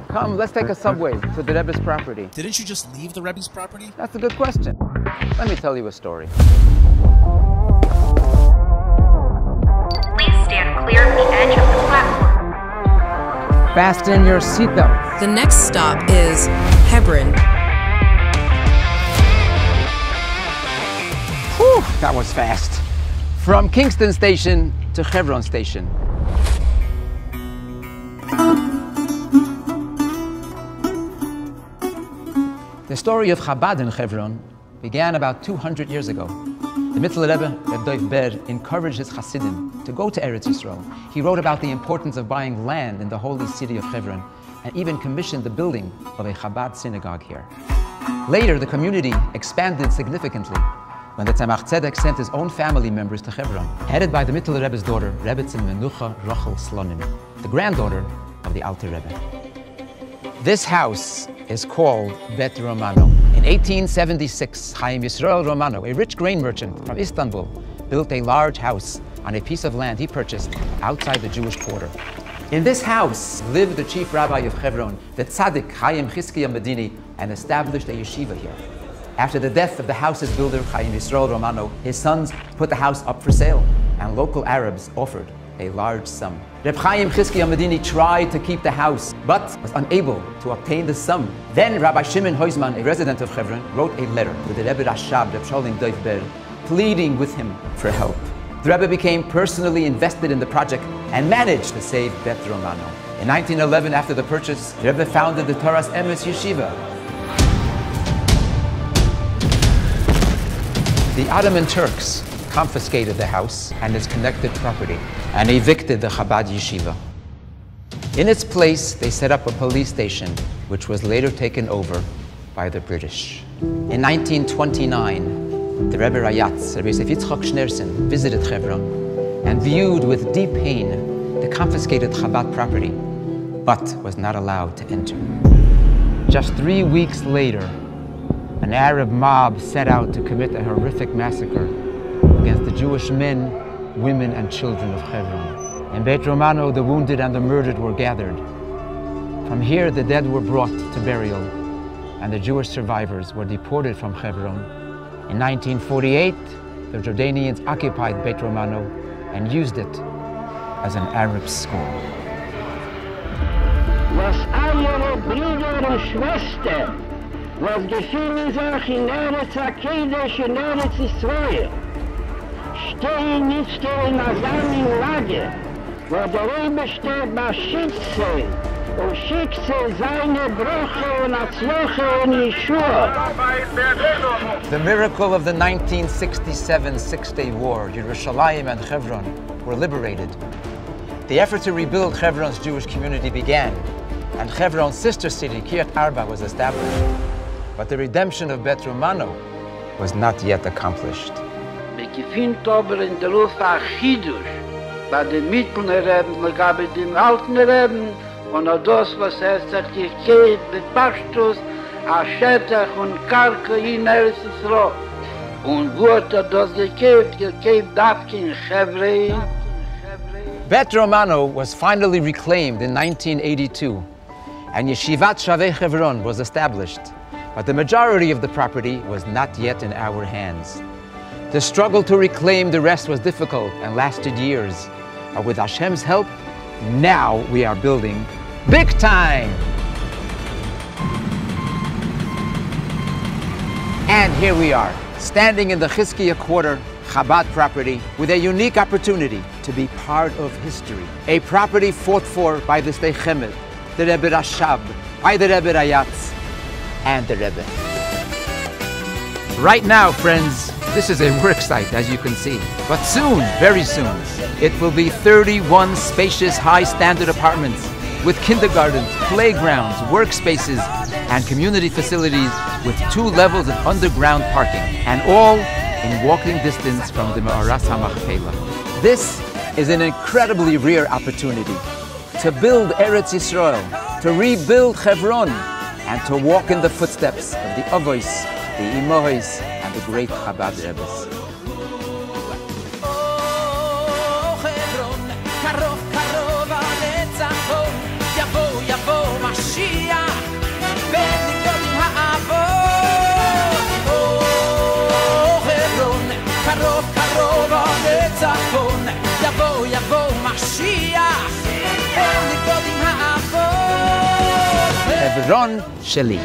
Come, let's take a subway to the Rebbe's property. Didn't you just leave the Rebbe's property? That's a good question. Let me tell you a story. Please stand clear of the edge of the platform. Fasten your seatbelts. The next stop is Hebron. Whew, that was fast. From Kingston Station to Hebron Station. The story of Chabad in Hebron began about 200 years ago. The Mitzvah Rebbe, Reb Dov Ber, encouraged his Hasidim to go to Eretz Yisrael. He wrote about the importance of buying land in the holy city of Hebron and even commissioned the building of a Chabad synagogue here. Later, the community expanded significantly when the Tzemach Tzedek sent his own family members to Hebron, headed by the Mitzvah Rebbe's daughter, Rebbetzin Menucha Rachel Slonim, the granddaughter of the Alter Rebbe. This house is called Bet Romano. In 1876, Chaim Yisrael Romano, a rich grain merchant from Istanbul, built a large house on a piece of land he purchased outside the Jewish quarter. In this house lived the chief rabbi of Hebron, the tzaddik Chaim Chizkiya Medini, and established a yeshiva here. After the death of the house's builder, Chaim Yisrael Romano, his sons put the house up for sale, and local Arabs offered a large sum. Reb Chaim Chizkiya Medini tried to keep the house, but was unable to obtain the sum. Then Rabbi Shimon Heusman, a resident of Hebron, wrote a letter to the Rebbe Rashab, Reb Sholem Dov Ber, pleading with him for help. The Rebbe became personally invested in the project and managed to save Bet Romano. In 1911, after the purchase, the Rebbe founded the Torah's Emes Yeshiva. The Ottoman Turks confiscated the house and its connected property and evicted the Chabad yeshiva. In its place, they set up a police station, which was later taken over by the British. In 1929, the Rebbe Rayatz, Rebbe Yosef Yitzchak Schneerson, visited Hebron and viewed with deep pain the confiscated Chabad property, but was not allowed to enter. Just 3 weeks later, an Arab mob set out to commit a horrific massacre against the Jewish men, women, and children of Hebron. In Bet Romano, the wounded and the murdered were gathered. From here, the dead were brought to burial, and the Jewish survivors were deported from Hebron. In 1948, the Jordanians occupied Bet Romano and used it as an Arab school. Was alle Brüder und Schwestern, was gefühlen sich in Eretz HaKodesh in Eretz Yisrael, stehen nicht in einem Lager, wo der Rebeste beschütze und schütze seine Brüche und Atzloche und Yeshua. The miracle of the 1967 Six-Day War, Yerushalayim and Hebron were liberated. The effort to rebuild Hebron's Jewish community began, and Hebron's sister city, Kiryat Arba, was established. But the redemption of Bet Romano was not yet accomplished. Wir gefunden aber in der Ruf Achidush, bei den mittleren Reben, gab es den alten Reben, und auch das, was sich gekehrt, mit Pashtus, Aschettach und Karka in Eretz Yisrael. Und wurde das gekehrt Davke in Hebron. Bet Romano was finally reclaimed in 1982, and Yeshivat Shavei Hebron was established. But the majority of the property was not yet in our hands. The struggle to reclaim the rest was difficult and lasted years. But with Hashem's help, now we are building big time! And here we are, standing in the Chizkiya Quarter Chabad property with a unique opportunity to be part of history. A property fought for by the Sdei Chemed, the Rebbe Rashab, by the Rebbe Rayatz, and the Rebbe. Right now, friends, this is a work site, as you can see. But soon, very soon, it will be 31 spacious, high-standard apartments with kindergartens, playgrounds, workspaces, and community facilities with 2 levels of underground parking, and all in walking distance from the Me'aras HaMachpelah. This is an incredibly rare opportunity to build Eretz Yisrael, to rebuild Hebron, and to walk in the footsteps of the Avos, the Imohos, and the great Chabad Rebbes. משיח בנגוד עם האבות. חברון, קרוב קרוב הצפון, יבוא יבוא משיח בנגוד עם האבות. חברון שלי.